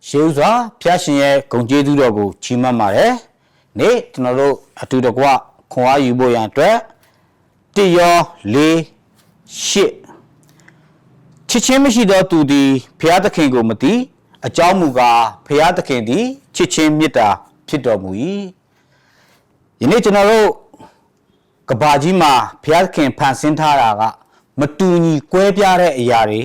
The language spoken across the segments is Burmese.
ရှေးဥစွာဖျားရှင်ရဲ့ဂုဏ်ကျေးဇူးတော်ကိုချီးမွမ်းပါတယ်နေ့ကျွန်တော်တို့အတူတကွခွန်အားယူဖို့ရန်အတွက်တိယော၄၈ချစ်ချင်းမရှိသောသူသည်ဖျားသခင်ကိုမသိအကြောင်းမူကားဖျားသခင်သည်ချစ်ချင်းမေတ္တာဖြစ်တော်မူ၏ယနေ့ကျွန်တော်တို့ကဘာကြီးမှာဖျားသခင်ဖန်ဆင်းထားတာကမတူညီကွဲပြားတဲ့အရာတွေ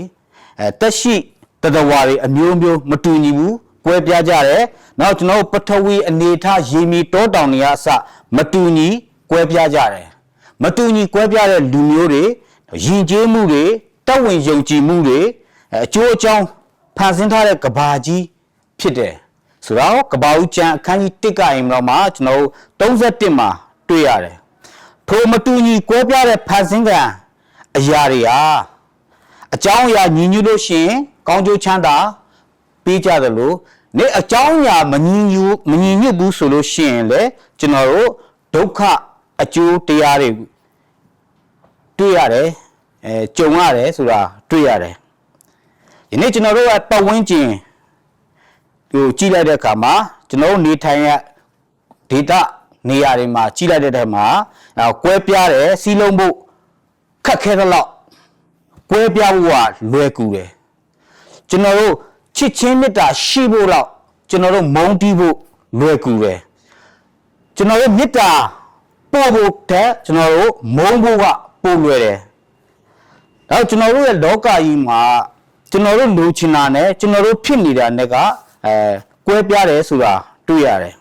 တက်ရှိတတဝါတွေအမျိုးမျိုးမတူညီဘူးကွဲပြားကြတယ်နောက်ကျွန်တော်ပထဝီအနေထားရေမီတောတောင်တွေအစမတူညီကွဲပြားကြတယ်မတူညီကွဲပြားတဲ့လူမျိုးတွေယဉ်ကျေးမှုတွေတက်ဝင်ယုံကြည်မှုတွေအကျိုးအကြောင်းဖန်ဆင်းထားတဲ့ကဘာကြီးဖြစ်တယ်ဆိုတော့ကဘာဦးကျမ်းအခန်းကြီး1ကရင်တော့မှကျွန်တော်31မှာတွေ့ရတယ်ထိုမတူညီကွဲပြားတဲ့ဖန်ဆင်းကံအရာတွေဟာအကြောင်းအရာညီညွတ်လို့ရှိရင်ကောင်းကျိုးချမ်းသာပေးကြတယ်လို့နေ့အကြောင်းအရာမညီညွတ်ဘူးဆိုလို့ရှိရင်လေကျွန်တော်တို့ဒုက္ခအကျိုးတရားတွေတွေ့ရတယ်ကြုံရတယ်ဆိုတာတွေ့ရတယ်ဒီနေ့ကျွန်တော်တို့ကပတ်ဝန်းကျင်ကိုကြည့်လိုက်တဲ့အခါမှာကျွန်တော်တို့နေထိုင်ရဒေသနေရာတွေမှာကြည့်လိုက်တဲ့အခါမှာကွဲပြားတယ်စီးလုံးဖို့ခက်ခဲတဲ့လောက်ကွဲပြားဖို့ကလွယ်ကူတယ်ကျွန်တော်တို့ချစ်ချင်းမေတ္တာရှိဖို့လောက်ကျွန်တော်တို့မုန်းတီးဖို့လွယ်ကူတယ်ကျွန်တော်တို့မေတ္တာပို့ဖို့တဲ့ကျွန်တော်တို့မုန်းဖို့ကပို့လွယ်တယ်ဒါကျွန်တော်တို့ရဲ့လောကကြီးမှာကျွန်တော်တို့လိုချင်တာနဲ့ကျွန်တော်တို့ဖြစ်နေတာနဲ့ကကွဲပြားတယ်ဆိုတာတွေ့ရတယ်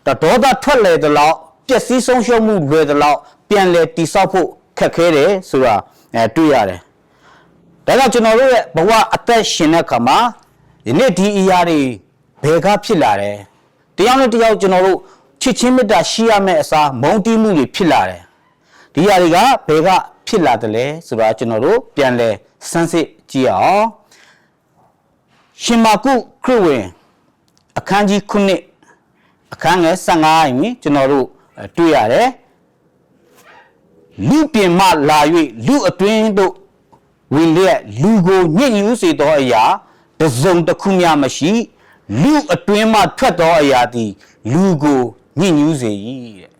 ဒါဒေါသထွက်လေတဲ့လောက်ပျက်စီးဆုံးရှုံးမှုလွယ်တဲ့လောက်ပြန်လဲတိဆောက်ဖို့ခက်ခဲတယ်ဆိုတာတွေ့ရတယ်ဒါကြောင့်ကျွန်တော်တို့ရဲ့ဘဝအသက်ရှင်တဲ့အခါမှာဒီနေ့ဒီအရာတွေဘယ်ကဖြစ်လာတယ်တယောက်နဲ့တယောက်ကျွန်တော်တို့ချစ်ချင်းမေတ္တာရှိရမယ့်အစားမုန်းတီးမှုတွေဖြစ်လာတယ်ဒီအရာတွေကဘယ်ကဖြစ်လာတယ်လဲဆိုတာကျွန်တော်တို့ပြန်လဲစမ်းစစ်ကြည့်အောင်ရှင်မာကုခရစ်ဝင်အခန်းကြီး9အခန်းငယ်15ရင်ကျွန်တော်တို့တွေ့ရတယ်လူပြင်မှလာ၍လူအတွင်းတို့ဝင်လျက်လူကိုညှဉ်းညူးစေသောအရာတစ်စုံတစ်ခုမျှမရှိလူအတွင်းမှထွက်သောအရာသည်လူကိုညှဉ်းညူးစေ၏တဲ့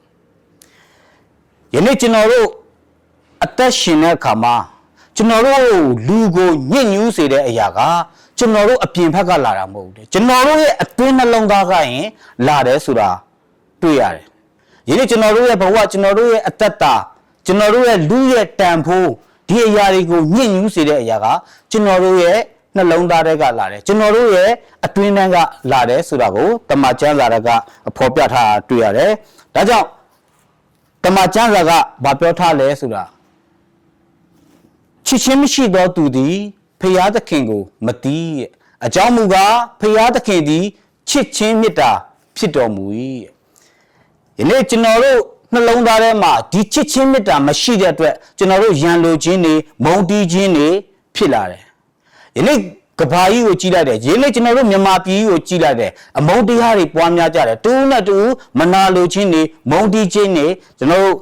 ယနေ့ကျွန်တော်တို့အသက်ရှင်တဲ့အခါမှာကျွန်တော်တို့လူကိုညှဉ်းညူးစေတဲ့အရာကကျွန်တော်တို့အပြင်ဘက်ကလာတာမဟုတ်ဘူးကျွန်တော်တို့ရဲ့အတွင်းနှလုံးသားကရင်လာတယ်ဆိုတာတွေ့ရတယ်ယနေ့ကျွန်တော်တို့ရဲ့ဘဝကျွန်တော်တို့ရဲ့အသက်တာကျွန်တော်တို့ရဲ့လူရဲ့တန်ဖိုးဒီအရာတွေကိုညှဉ်းညူးစေတဲ့အရာကကျွန်တော်တို့ရဲ့နှလုံးသားတွေကလာတယ်ကျွန်တော်တို့ရဲ့အတွင်းထဲကလာတယ်ဆိုတာကိုတမန်ကျမ်းစာကဖော်ပြထားတာတွေ့ရတယ်ဒါကြောင့်တမန်ကျမ်းစာကဘာပြောထားလဲဆိုတာချစ်ချင်းမရှိသောသူသည်ဖျားသခင်ကိုမသိအကြောင်းမူကားဖျားသခင်သည်ချစ်ချင်းမေတ္တာဖြစ်တော်မူ၏ယနေ့ကျွန်တော်တို့နှလုံးသားထဲမှာဒီချစ်ချင်းမေတ္တာမရှိတဲ့အတွက်ကျွန်တော်တို့ရန်လိုခြင်းတွေမုန်းတီးခြင်းတွေဖြစ်လာတယ်ယနေ့ကဘာကြီးကိုကြည့်လိုက်တယ်ယနေ့ကျွန်တော်တို့မြန်မာပြည်ကိုကြည့်လိုက်တယ်အမုန်းတရားတွေပွားများကြတယ်တူနဲ့တူမနာလိုခြင်းတွေမုန်းတီးခြင်းတွေကျွန်တော်တို့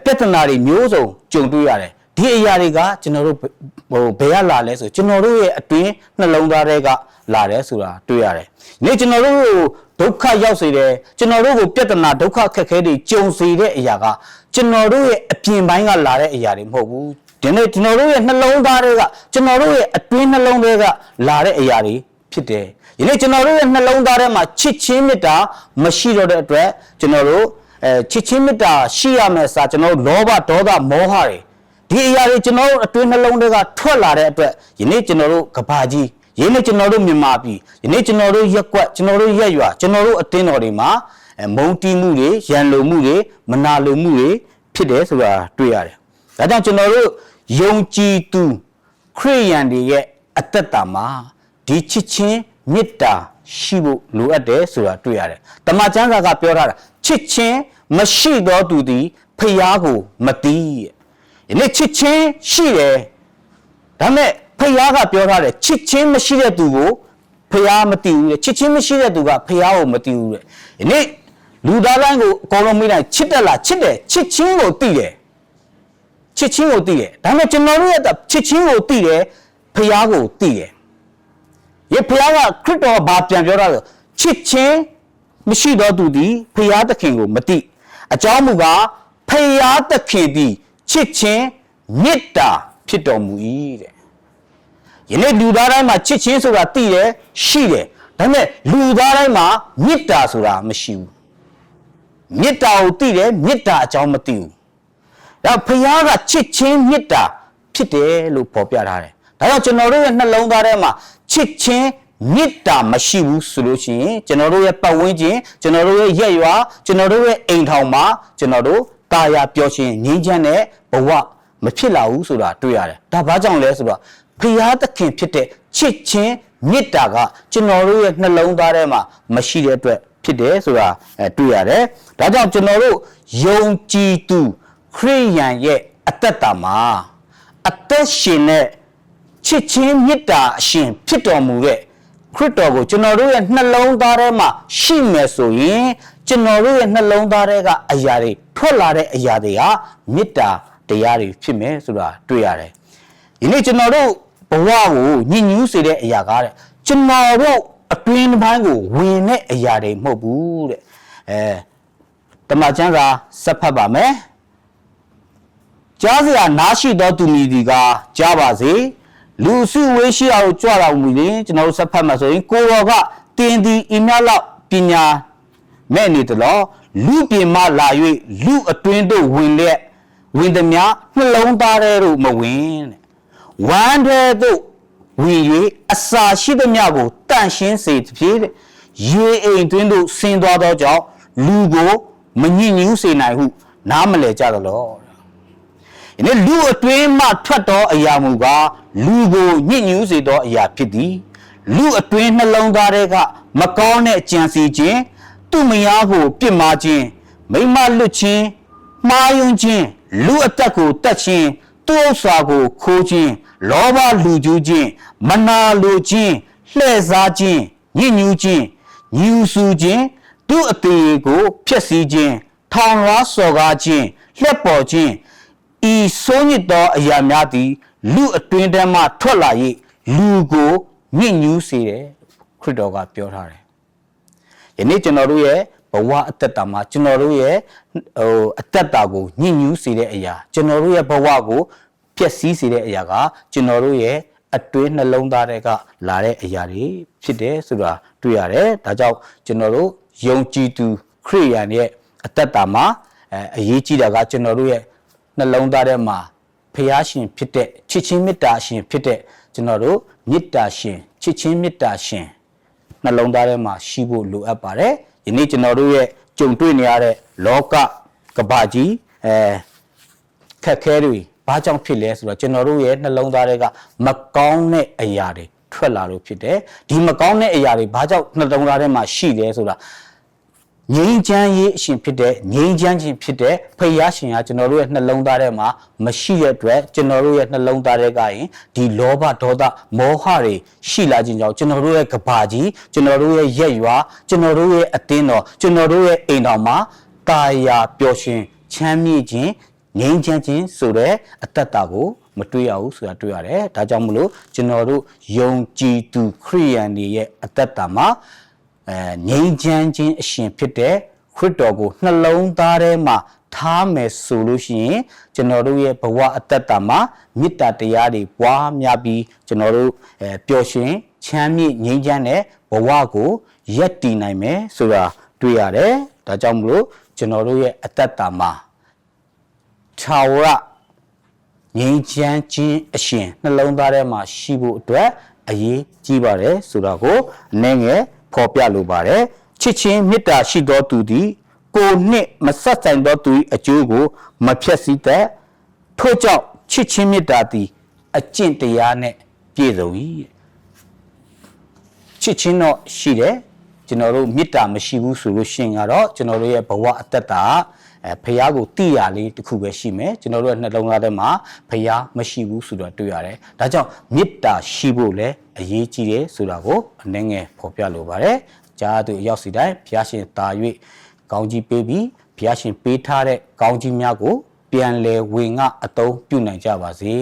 ပြဿနာတွေမျိုးစုံကြုံတွေ့ရတယ်ဒီအရာတွေကကျွန်တော်တို့ဘယ်ကလာလဲဆိုကျွန်တော်တို့ရဲ့အတွင်းနှလုံးသားတွေကလာတယ်ဆိုတာတွေ့ရတယ်။နေ့ကျွန်တော်တို့ဒုက္ခရောက်စေတယ်ကျွန်တော်တို့ကိုပြဿနာဒုက္ခခက်ခဲတွေကြုံစေတဲ့အရာကကျွန်တော်တို့ရဲ့အပြင်ပိုင်းကလာတဲ့အရာတွေမဟုတ်ဘူး။ဒီနေ့ကျွန်တော်တို့ရဲ့နှလုံးသားတွေကကျွန်တော်တို့ရဲ့အတွင်းနှလုံးတွေကလာတဲ့အရာတွေဖြစ်တယ်။ဒီနေ့ကျွန်တော်တို့ရဲ့နှလုံးသားထဲမှာချစ်ချင်းမေတ္တာမရှိတော့တဲ့အတွက်ကျွန်တော်တို့ချစ်ချင်းမေတ္တာရှိရမယ်ဆိုတာကျွန်တော်တို့လောဘဒေါသမောဟတွေဒီအရာတွေကျွန်တော်တို့အတွင်းနှလုံးတွေကထွက်လာတဲ့အတွက်ယနေ့ကျွန်တော်တို့ကဘာကြီးယနေ့ကျွန်တော်တို့မြန်မာပြည်ယနေ့ကျွန်တော်တို့ရက်ကွက်ကျွန်တော်တို့ရက်ရွာကျွန်တော်တို့အတင်းတော်တွေမှာမုန်းတီးမှုတွေရန်လိုမှုတွေမနာလိုမှုတွေဖြစ်တယ်ဆိုတာတွေ့ရတယ်။ဒါကြောင့်ကျွန်တော်တို့ယုံကြည်သူခရစ်ယာန်တွေရဲ့အသက်တာမှာဒီချစ်ချင်းမေတ္တာရှိဖို့လိုအပ်တယ်ဆိုတာတွေ့ရတယ်။တမန်ကျမ်းစာကပြောထားတာချစ်ချင်းမရှိသောသူသည်ဖျားကိုမသိယနေ့ချစ်ချင်းရှိတယ်ဒါပေမဲ့ဖျားကပြောထားတယ်ချစ်ချင်းမရှိတဲ့သူကိုဖျားမသိဘူးတဲ့ချစ်ချင်းမရှိတဲ့သူကဖျားကိုမသိဘူးတဲ့ယနေ့လူသားတိုင်းကိုအကုန်လုံးမိတိုင်းချစ်တယ်လားချစ်တယ်ချစ်ချင်းကိုသိတယ်ချစ်ချင်းကိုသိတယ်ဒါပေမဲ့ကျွန်တော်တို့ရဲ့ချစ်ချင်းကိုသိတယ်ဖျားကိုသိတယ်ယ ယေဖျားကခရစ်တော်ဘာပြန်ပြောတာလဲချစ်ချင်းမရှိတော့သူသည်ဖျားသခင်ကိုမသိအကြောင်းမူကားဖျားသခင်သည်ချစ်ချင်းမေတ္တာဖြစ်တော်မူ၏တဲ့ယနေ့လူသားတိုင်းမှာချစ်ချင်းဆိုတာသိတယ်ရှိတယ်ဒါပေမဲ့လူသားတိုင်းမှာမေတ္တာဆိုတာမရှိဘူးမေတ္တာကိုသိတယ်မေတ္တာအကြောင်းမသိဘူးဒါဖျားကချစ်ချင်းမေတ္တာဖြစ်တယ်လို့ဖော်ပြထားတယ်ဒါကြောင့်ကျွန်တော်တို့ရဲ့နှလုံးသားထဲမှာချစ်ချင်းမေတ္တာမရှိဘူးဆိုလို့ရှိရင်ကျွန်တော်တို့ရဲ့ပတ်ဝန်းကျင်ကျွန်တော်တို့ရဲ့ရက်ရွာကျွန်တော်တို့ရဲ့အိမ်ထောင်မှာကျွန်တော်တို့တာယာပျော်ရွှင်ငြိမ်းချမ်းတဲ့ဘဝမဖြစ်လာဘူးဆိုတာတွေ့ရတယ်ဒါဘာကြောင့်လဲဆိုတော့ဖျားသခင်ဖြစ်တဲ့ချစ်ချင်းမေတ္တာကကျွန်တော်တို့ရဲ့နှလုံးသားထဲမှာမရှိတဲ့အတွက်ဖြစ်တယ်ဆိုတာတွေ့ရတယ်ဒါကြောင့်ကျွန်တော်တို့ယုံကြည်သူခရိယန်ရဲ့အသက်တာမှာအသက်ရှင်တဲ့ချစ်ချင်းမေတ္တာအရှင်ဖြစ်တော်မူတဲ့ခရစ်တော်ကိုကျွန်တော်တို့ရဲ့နှလုံးသားထဲမှာရှိမယ်ဆိုရင်ကျွန်တော်တို့ရဲ့နှလုံးသားထဲကအရာတွေထွက်လာတဲ့အရာတွေဟာမေတ္တာတရားတွေဖြစ်မယ်ဆိုတာတွေ့ရတယ်ဒီနေ့ကျွန်တော်တို့ဘဝကိုညှဉ်းညူးစေတဲ့အရာကားတဲ့ကျွန်တော်တို့အတွင်းပိုင်းကိုဝင်တဲ့အရာတွေမဟုတ်ဘူးတဲ့တမန်ကျမ်းစာဆက်ဖတ်ပါမယ်ကြားစရာနားရှိသောသူမည်ဒီကကြားပါစေလူစုဝေးရှိအောင်ကြွတော်မူရင်ကျွန်တော်တို့ဆက်ဖတ်မှာဆိုရင်ကိုတော်ကတင်သည်အင်းများလောက်ပညာမဲ့နေတယ်လို့လူပြင်မှလာ၍လူအတွင်းတို့ဝင်သည်များနှလုံးသားထဲတို့မဝင်တဲ့ဝမ်းထဲတို့ဝင်၍အစာရှိသည်များကိုတန့်ရှင်းစေဖြစ်တဲ့ရေအိမ်တွင်းတို့ဆင်းသွားသောကြောင့်လူကိုမညှဉ်းညူးစေနိုင်ဟုနားမလည်ကြသလောယနေ့လူအတွင်းမှထွက်သောအရာမူကားလူကိုညှဉ်းညူးစေသောအရာဖြစ်သည်လူအတွင်းနှလုံးသားထဲကမကောင်းတဲ့ကြံစီခြင်းသူ့မယားကိုပြစ်မှားခြင်းမိမလွတ်ခြင်းမှားယွင်းခြင်းလူအသက်ကိုတတ်ခြင်းသူ့ဥစ္စာကိုခိုးခြင်းလောဘလူကျူးခြင်းမနာလိုခြင်းလှည့်စားခြင်းညှဉ်းညူးခြင်းညူဆူခြင်းသူ့အသေးကိုဖျက်ဆီးခြင်းထောင်လွှားစော်ကားခြင်းလှက်ပေါ်ခြင်းဤဆိုးညစ်သောအရာများသည်လူအတွင်းထဲမှထွက်လာ၍လူကိုညှဉ်းညူးစေတယ်ခရစ်တော်ကပြောထားတယ်ယနေ့ကျွန်တော်တို့ရဲ့ဘဝအသက်တာမှာကျွန်တော်တို့ရဲ့အသက်တာကိုညှဉ်းညူးစေတဲ့အရာကျွန်တော်တို့ရဲ့ဘဝကိုပျက်စီးစေတဲ့အရာကကျွန်တော်တို့ရဲ့အတွင်းနှလုံးသားတွေကလာတဲ့အရာတွေဖြစ်တယ်ဆိုတာတွေ့ရတယ်ဒါကြောင့်ကျွန်တော်တို့ယုံကြည်သူခရိယန်ရဲ့အသက်တာမှာအရေးကြီးတာကကျွန်တော်တို့ရဲ့နှလုံးသားထဲမှာဖျားရှင်ဖြစ်တဲ့ချစ်ချင်းမေတ္တာရှင်ဖြစ်တဲ့ကျွန်တော်တို့မေတ္တာရှင်ချစ်ချင်းမေတ္တာရှင်နှလုံးသားထဲမှာရှိဖို့လိုအပ်ပါတယ်ယနေ့ကျွန်တော်တို့ရဲ့ကြုံတွေ့နေရတဲ့လောကကမ္ဘာကြီးခက်ခဲတွေဘာကြောင့်ဖြစ်လဲဆိုတော့ကျွန်တော်တို့ရဲ့နှလုံးသားတွေကမကောင်းတဲ့အရာတွေထွက်လာလို့ဖြစ်တယ်ဒီမကောင်းတဲ့အရာတွေဘာကြောင့်နှလုံးသားထဲမှာရှိလဲဆိုတာငြိမ်းချမ်းရေးအရှင်ဖြစ်တဲ့ငြိမ်းချမ်းခြင်းဖြစ်တဲ့ဖယားရှင်ကကျွန်တော်တို့ရဲ့နှလုံးသားထဲမှာမရှိတဲ့အတွက်ကျွန်တော်တို့ရဲ့နှလုံးသားထဲကရင်ဒီလောဘဒေါသမောဟတွေရှိလာခြင်းကြောင့်ကျွန်တော်တို့ရဲ့ကဘာကြီးကျွန်တော်တို့ရဲ့ရက်ရွာကျွန်တော်တို့ရဲ့အသင်းတော်ကျွန်တော်တို့ရဲ့အိမ်တော်မှာတာယာပျော်ရွှင်ချမ်းမြေ့ခြင်းငြိမ်းချမ်းခြင်းဆိုတဲ့အတ္တတာကိုမတွေ့ရဘူးဆိုတာတွေ့ရတယ်ဒါကြောင့်မလို့ကျွန်တော်တို့ယုံကြည်သူခရိယန်တွေရဲ့အတ္တတာမှာငြိမ်းချမ်းခြင်းအရှင်ဖြစ်တဲ့ခရစ်တော်ကိုနှလုံးသားထဲမှာထားမယ်ဆိုလို့ရှိရင်ကျွန်တော်တို့ရဲ့ဘဝအတ္တတာမှာမေတ္တာတရားတွေပွားများပြီးကျွန်တော်တို့ပျော်ရွှင်ချမ်းမြေ့ငြိမ်းချမ်းတဲ့ဘဝကိုရပ်တည်နိုင်မယ်ဆိုတာတွေ့ရတယ်ဒါကြောင့်မလို့ကျွန်တော်တို့ရဲ့အတ္တတာမှာထာဝရငြိမ်းချမ်းခြင်းအရှင်နှလုံးသားထဲမှာရှိဖို့အတွက်အရေးကြီးပါတယ်ဆိုတာကိုအနည်းငယ်ဖော်ပြလိုပါတယ်ချစ်ချင်းမေတ္တာရှိသောသူသည်ကိုနှင့်မဆက်ဆိုင်သောသူ၏အကျိုးကိုမဖျက်ဆီးတတ်ထို့ကြောင့်ချစ်ချင်းမေတ္တာသည်အကျင့်တရားနဲ့ပြည့်စုံ၏ချစ်ချင်းတော့ရှိတယ်ကျွန်တော်တို့မေတ္တာမရှိဘူးဆိုလို့ရှိရင်ကတော့ကျွန်တော်တို့ရဲ့ဘဝအတ္တတာဖះကိုတိရလေးတစ်ခုပဲရှိမယ်ကျွန်တော်တို့ရဲ့နှလုံးသားထဲမှာဖះမရှိဘူးဆိုတော့တွေ့ရတယ်ဒါကြောင့်မေတ္တာရှိဖို့လည်းအရေးကြီးတယ်ဆိုတာကိုအနည်းငယ်ဖော်ပြလိုပါတယ်ကြားသူအရောက်စီတိုင်းဖះရှင်တာ၍ကောင်းကြီးပေးပြီးဖះရှင်ပေးထားတဲ့ကောင်းကြီးများကိုပြန်လည်ဝင်ငှအသုံးပြုနိုင်ကြပါစေ